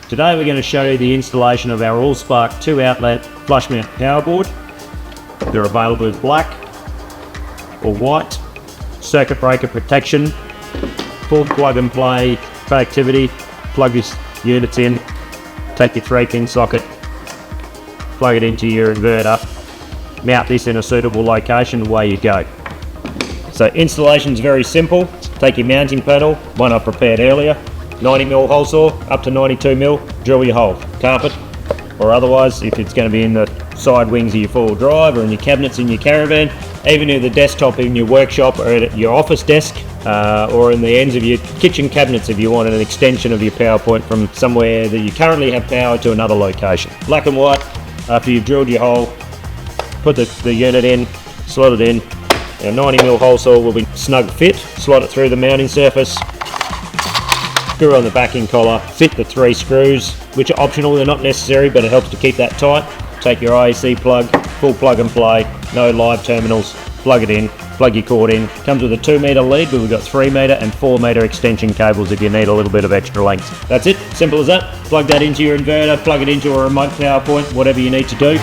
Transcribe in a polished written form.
Today we're going to show you the installation of our AllSpark 2-outlet flush mount power board. They're available in black or white. Circuit breaker protection, full plug and play connectivity. Plug your units in, take your 3-pin socket, plug it into your inverter, mount this in a suitable location, away you go. So installation is very simple. Take your mounting panel, one I prepared earlier, 90mm hole saw up to 92mm, drill your hole, carpet, or otherwise if it's going to be in the side wings of your 4-wheel drive or in your cabinets in your caravan, even in the desktop in your workshop or at your office desk, or in the ends of your kitchen cabinets if you want an extension of your power point from somewhere that you currently have power to another location. Black and white. After you've drilled your hole, put the unit in, slot it in. Our 90mm hole saw will be snug fit, slot it through the mounting surface, screw on the backing collar, fit the 3 screws, which are optional, they're not necessary, but it helps to keep that tight. Take your IEC plug, full plug and play, no live terminals, plug it in, plug your cord in. Comes with a 2-meter lead, but we've got 3-meter and 4-meter extension cables if you need a little bit of extra length. That's it, simple as that. Plug that into your inverter, plug it into a remote power point, whatever you need to do.